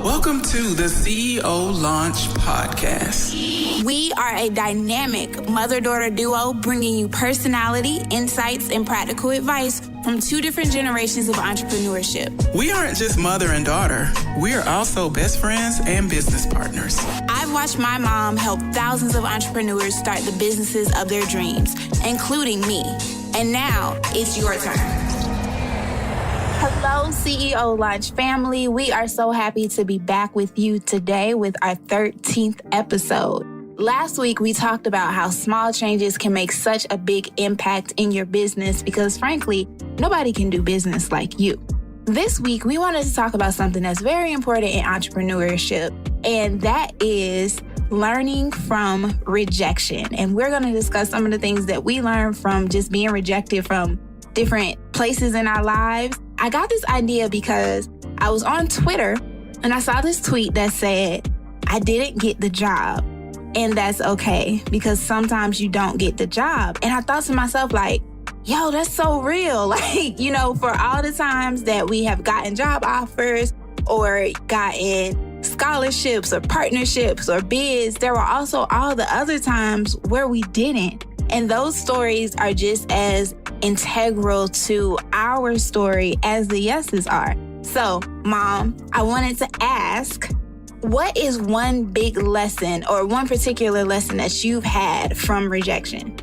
Welcome to the CEO Launch Podcast. We are a dynamic mother-daughter duo bringing you personality, insights, and practical advice from two different generations of entrepreneurship. We aren't just mother and daughter. We are also best friends and business partners. I've watched my mom help thousands of entrepreneurs start the businesses of their dreams, including me. And now it's your turn. Hello, CEO Launch family. We are so happy to be back with you today with our 13th episode. Last week, we talked about how small changes can make such a big impact in your business because, frankly, nobody can do business like you. This week, we wanted to talk about something that's very important in entrepreneurship, and that is learning from rejection. And we're going to discuss some of the things that we learned from just being rejected from different places in our lives. I got this idea because I was on Twitter and I saw this tweet that said, I didn't get the job. And that's okay because sometimes you don't get the job. And I thought to myself, like, yo, that's so real. Like, you know, for all the times that we have gotten job offers or gotten scholarships or partnerships or bids, there were also all the other times where we didn't. And those stories are just as integral to our story as the yeses are. So, Mom, I wanted to ask, what is one big lesson or one particular lesson that you've had from rejection?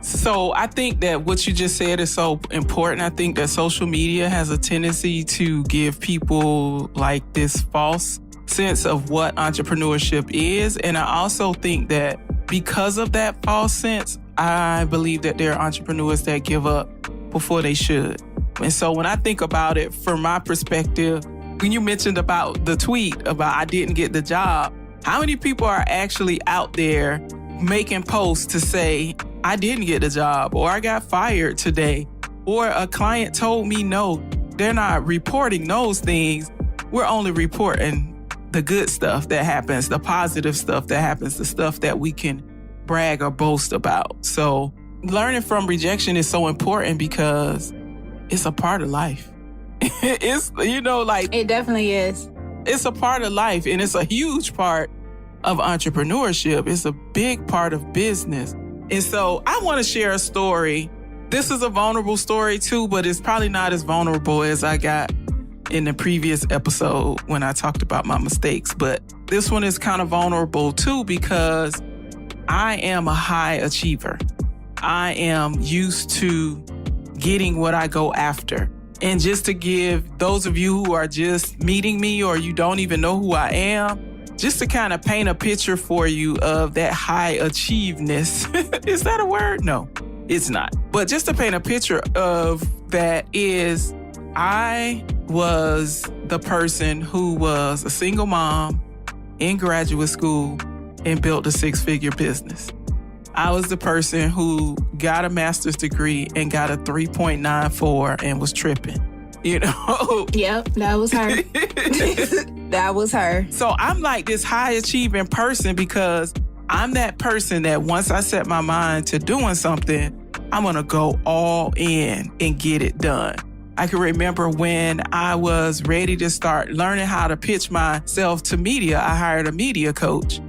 So I think that what you just said is so important. I think that social media has a tendency to give people like this false sense of what entrepreneurship is. And I also think that because of that false sense, I believe that there are entrepreneurs that give up before they should. And so when I think about it from my perspective, when you mentioned about the tweet about I didn't get the job, how many people are actually out there making posts to say, I didn't get the job, or I got fired today, or a client told me no? They're not reporting those things. We're only reporting the good stuff that happens, the positive stuff that happens, the stuff that we can brag or boast about. So learning from rejection is so important because it's a part of life. It's, you know, like... It definitely is. It's a part of life, and it's a huge part of entrepreneurship. It's a big part of business. And so I want to share a story. This is a vulnerable story too, but it's probably not as vulnerable as I got in the previous episode when I talked about my mistakes. But this one is kind of vulnerable too because I am a high achiever. I am used to getting what I go after. And just to give those of you who are just meeting me or you don't even know who I am, just to kind of paint a picture for you of that high achieveness. Is that a word? No, it's not. But just to paint a picture of that is I was the person who was a single mom in graduate school and built a six-figure business. I was the person who got a master's degree and got a 3.94 and was tripping, you know? Yep, that was her. That was her. So I'm like this high achieving person because I'm that person that once I set my mind to doing something, I'm going to go all in and get it done. I can remember when I was ready to start learning how to pitch myself to media, I hired a media coach.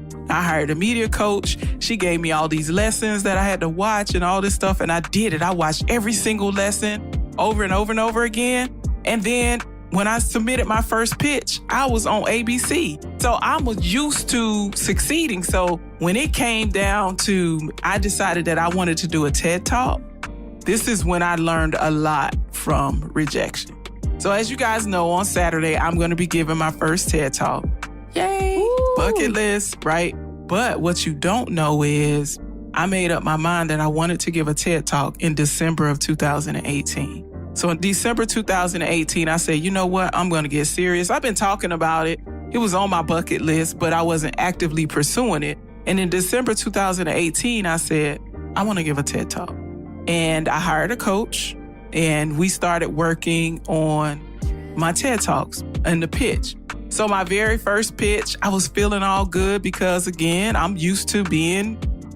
She gave me all these lessons that I had to watch and all this stuff, and I did it. I watched every single lesson over and over and over again. And then when I submitted my first pitch, I was on ABC. So I was used to succeeding. So when it came down to, I decided that I wanted to do a TED Talk. This is when I learned a lot from rejection. So as you guys know, on Saturday, I'm going to be giving my first TED Talk. Yay! Ooh. Bucket list, right? But what you don't know is I made up my mind that I wanted to give a TED Talk in December of 2018. So in December 2018, I said, you know what? I'm going to get serious. I've been talking about it. It was on my bucket list, but I wasn't actively pursuing it. And in December 2018, I said, I want to give a TED Talk. And I hired a coach and we started working on my TED Talks and the pitch. So my very first pitch, I was feeling all good because, again, I'm used to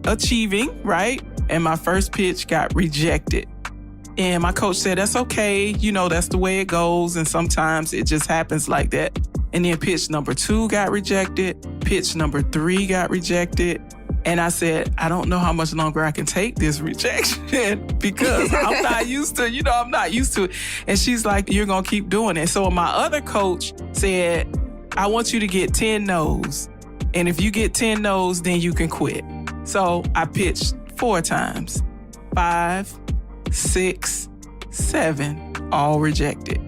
achieving, right? And my first pitch got rejected. And my coach said, that's okay. You know, that's the way it goes. And sometimes it just happens like that. And then pitch number 2 got rejected. Pitch number 3 got rejected. And I said, I don't know how much longer I can take this rejection because I'm not used to, I'm not used to it. And she's like, you're going to keep doing it. So my other coach said, I want you to get 10 no's. And if you get 10 no's, then you can quit. So I pitched 4 times, 5, 6, 7, all rejected.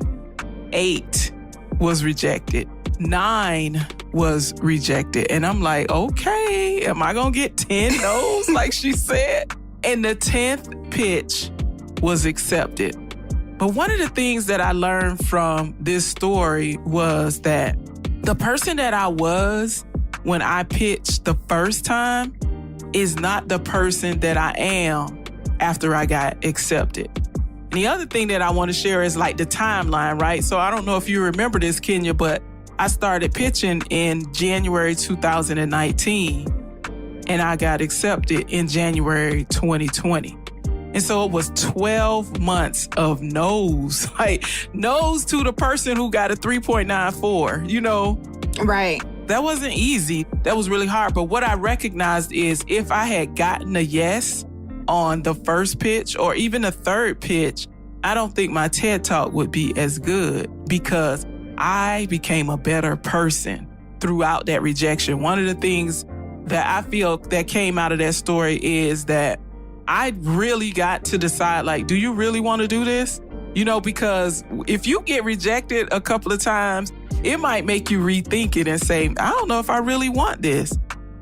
8 was rejected. 9 was rejected. And I'm like, okay, am I going to get 10 no's like she said? And the 10th pitch was accepted. But one of the things that I learned from this story was that the person that I was when I pitched the first time is not the person that I am after I got accepted. And the other thing that I want to share is like the timeline, right? So I don't know if you remember this, Kenya, but I started pitching in January 2019 and I got accepted in January 2020. And so it was 12 months of no's, like no's to the person who got a 3.94, Right. That wasn't easy. That was really hard. But what I recognized is if I had gotten a yes on the first pitch or even the third pitch, I don't think my TED Talk would be as good because I became a better person throughout that rejection. One of the things that I feel that came out of that story is that I really got to decide, like, do you really want to do this? Because if you get rejected a couple of times, it might make you rethink it and say, I don't know if I really want this.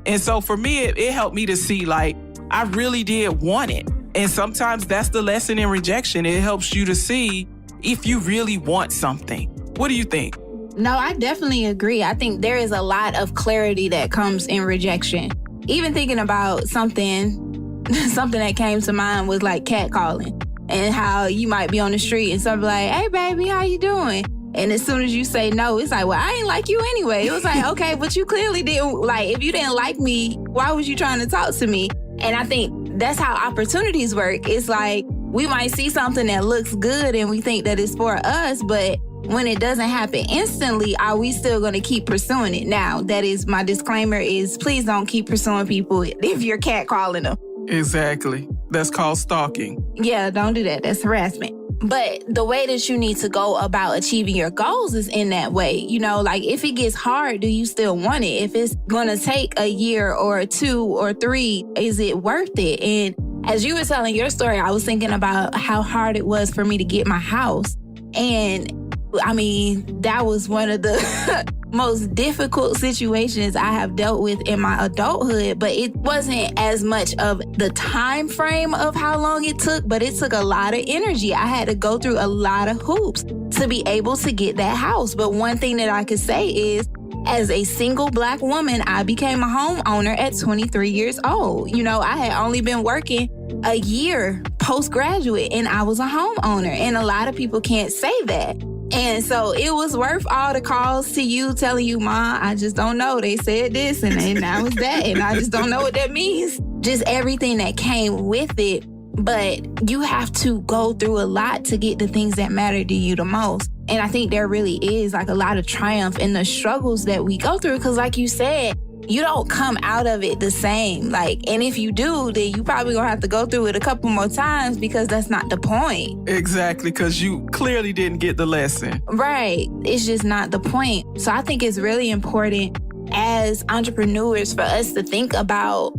And so for me, it helped me to see, like, I really did want it. And sometimes that's the lesson in rejection. It helps you to see if you really want something. What do you think? No, I definitely agree. I think there is a lot of clarity that comes in rejection. Even thinking about something that came to mind was like catcalling and how you might be on the street and somebody like, hey, baby, how you doing? And as soon as you say no, it's like, well, I ain't like you anyway. It was like, okay, but you clearly didn't, like, if you didn't like me, why was you trying to talk to me? And I think that's how opportunities work. It's like, we might see something that looks good and we think that it's for us, but when it doesn't happen instantly, are we still going to keep pursuing it? Now, that is my disclaimer is please don't keep pursuing people if you're catcalling them. Exactly. That's called stalking. Yeah, don't do that. That's harassment. But the way that you need to go about achieving your goals is in that way. Like if it gets hard, do you still want it? If it's going to take a year or 2 or 3, is it worth it? And as you were telling your story, I was thinking about how hard it was for me to get my house. And I mean, that was one of the most difficult situations I have dealt with in my adulthood, but it wasn't as much of the time frame of how long it took, but it took a lot of energy. I had to go through a lot of hoops to be able to get that house. But one thing that I could say is, as a single Black woman, I became a homeowner at 23 years old. I had only been working a year postgraduate and I was a homeowner. And a lot of people can't say that. And so it was worth all the calls to you telling you, Ma, I just don't know. They said this and that was that. And I just don't know what that means. Just everything that came with it. But you have to go through a lot to get the things that matter to you the most. And I think there really is like a lot of triumph in the struggles that we go through. Because like you said, you don't come out of it the same. And if you do, then you probably gonna have to go through it a couple more times because that's not the point. Exactly, because you clearly didn't get the lesson. Right. It's just not the point. So I think it's really important as entrepreneurs for us to think about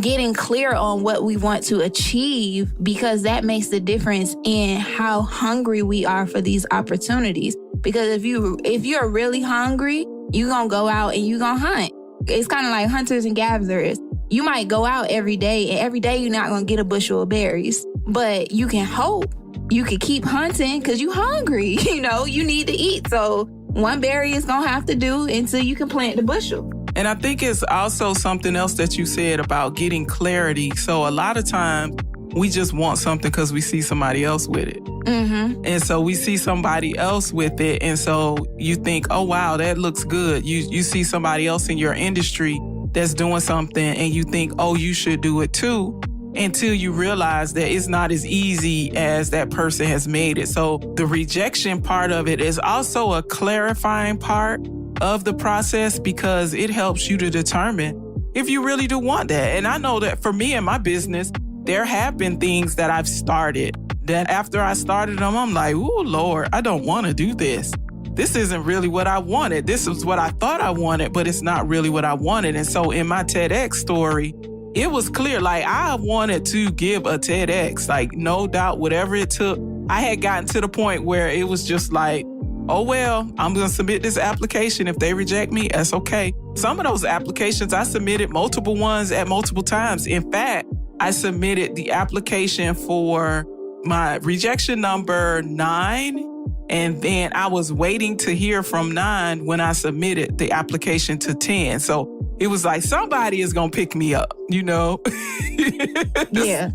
getting clear on what we want to achieve, because that makes the difference in how hungry we are for these opportunities. Because if you're really hungry, you're gonna go out and you're gonna hunt. It's kind of like hunters and gatherers. You might go out every day, and every day you're not going to get a bushel of berries. But you can hope. You can keep hunting because you're hungry. You need to eat. So one berry is going to have to do until you can plant the bushel. And I think it's also something else that you said about getting clarity. So a lot of times we just want something because we see somebody else with it. Mm-hmm. And so we see somebody else with it. And so you think, oh, wow, that looks good. You see somebody else in your industry that's doing something and you think, oh, you should do it too, until you realize that it's not as easy as that person has made it. So the rejection part of it is also a clarifying part of the process because it helps you to determine if you really do want that. And I know that for me in my business, there have been things that I've started that after I started them, I'm like, oh, Lord, I don't want to do this. This isn't really what I wanted. This is what I thought I wanted, but it's not really what I wanted. And so in my TEDx story, it was clear, like I wanted to give a TEDx, like no doubt, whatever it took. I had gotten to the point where it was just like, oh, well, I'm going to submit this application. If they reject me, that's okay. Some of those applications, I submitted multiple ones at multiple times. In fact, I submitted the application for my rejection number 9. And then I was waiting to hear from 9 when I submitted the application to 10. So it was like, somebody is going to pick me up, you know? Yeah.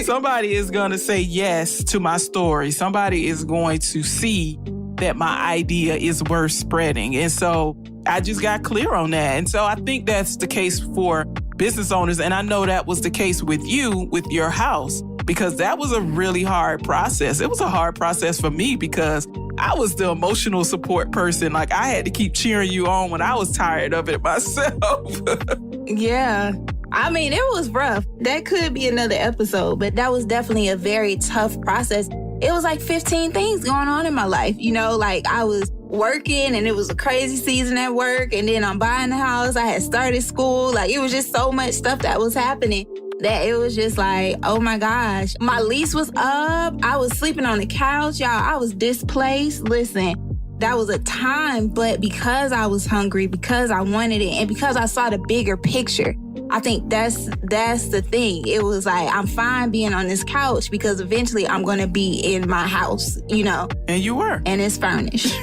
Somebody is going to say yes to my story. Somebody is going to see that my idea is worth spreading. And so I just got clear on that. And so I think that's the case for business owners. And I know that was the case with you, with your house, because that was a really hard process. It was a hard process for me because I was the emotional support person. Like I had to keep cheering you on when I was tired of it myself. Yeah. I mean, it was rough. That could be another episode, but that was definitely a very tough process. It was like 15 things going on in my life. You know, like I was working and it was a crazy season at work. And then I'm buying a house. I had started school. Like it was just so much stuff that was happening that it was just like, oh my gosh. My lease was up. I was sleeping on the couch, y'all. I was displaced. Listen, that was a time, but because I was hungry, because I wanted it, and because I saw the bigger picture, I think that's the thing. It was like, I'm fine being on this couch because eventually I'm going to be in my house, you know. And you were. And it's furnished.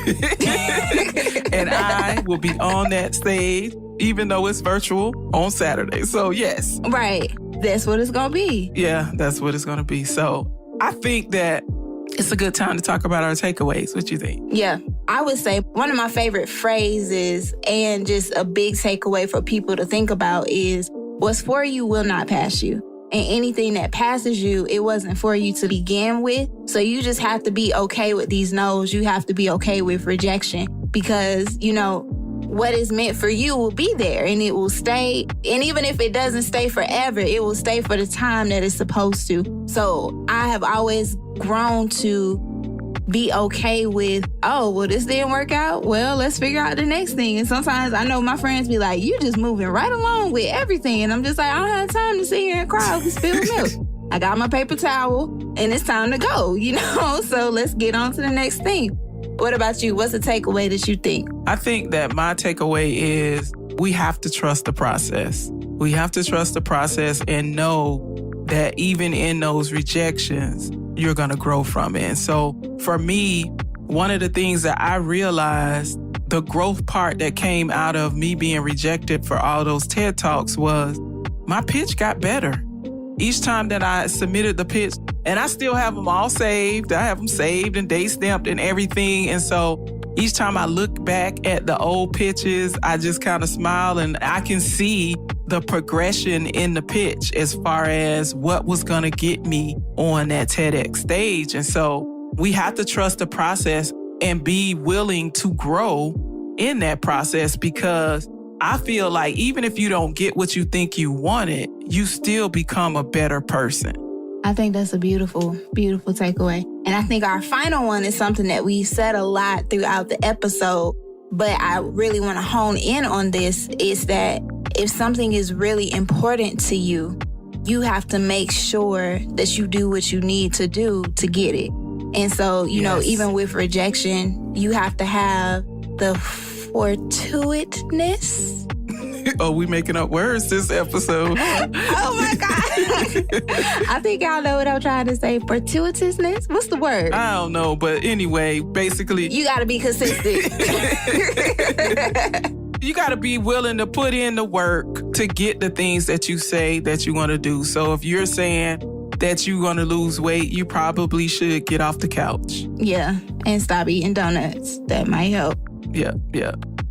And I will be on that stage, even though it's virtual, on Saturday. So yes. Right. That's what it's going to be. Yeah, that's what it's going to be. So I think that it's a good time to talk about our takeaways. What you think? Yeah. I would say one of my favorite phrases and just a big takeaway for people to think about is what's for you will not pass you. And anything that passes you, it wasn't for you to begin with. So you just have to be okay with these no's. You have to be okay with rejection because, you know, what is meant for you will be there and it will stay. And even if it doesn't stay forever, it will stay for the time that it's supposed to. So I have always grown to be okay with, oh, well, this didn't work out. Well, let's figure out the next thing. And sometimes I know my friends be like, you just moving right along with everything. And I'm just like, I don't have time to sit here and cry over spilled milk. I got my paper towel and it's time to go, you know? So let's get on to the next thing. What about you? What's the takeaway that you think? I think that my takeaway is we have to trust the process. We have to trust the process and know that even in those rejections, you're going to grow from it. And so for me, one of the things that I realized, the growth part that came out of me being rejected for all those TED Talks was my pitch got better. Each time that I submitted the pitch, and I still have them all saved. I have them saved and date stamped and everything. And so each time I look back at the old pitches, I just kind of smile and I can see the progression in the pitch as far as what was going to get me on that TEDx stage. And so we have to trust the process and be willing to grow in that process because I feel like even if you don't get what you think you wanted, you still become a better person. I think that's a beautiful, beautiful takeaway. And I think our final one is something that we said a lot throughout the episode, but I really want to hone in on this, is that if something is really important to you, you have to make sure that you do what you need to do to get it. And so, you know, even with rejection, you have to have the fortuitousness. Oh, we making up words this episode. Oh my God. I think y'all know what I'm trying to say. Fortuitousness? What's the word? I don't know. But anyway, basically. You got to be consistent. You got to be willing to put in the work to get the things that you say that you want to do. So if you're saying that you're going to lose weight, you probably should get off the couch. Yeah. And stop eating donuts. That might help. Yeah.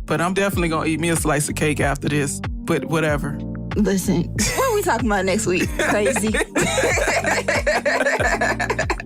But I'm definitely going to eat me a slice of cake after this. But whatever. Listen, what are we talking about next week? Crazy.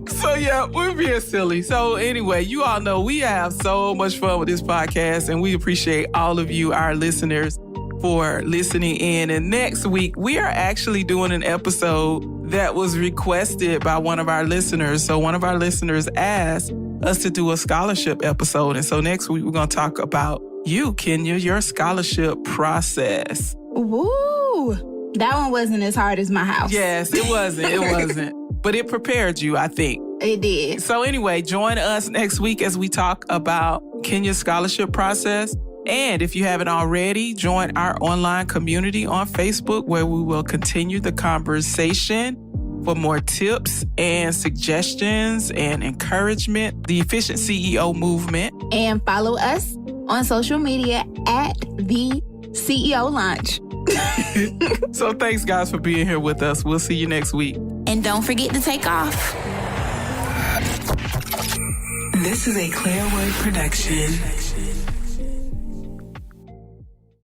So yeah, we're being silly. So anyway, you all know we have so much fun with this podcast, and we appreciate all of you, our listeners, for listening in. And next week, we are actually doing an episode that was requested by one of our listeners. So one of our listeners asked us to do a scholarship episode. And so next week, we're going to talk about you, Kenya, your scholarship process. Woo! That one wasn't as hard as my house. Yes, it wasn't. It wasn't. But it prepared you, I think. It did. So anyway, join us next week as we talk about Kenya's scholarship process. And if you haven't already, join our online community on Facebook, where we will continue the conversation for more tips and suggestions and encouragement, the Efficient CEO movement. And follow us on social media at the CEO Launch. So thanks, guys, for being here with us. We'll see you next week. And don't forget to take off. This is a Clearwood production.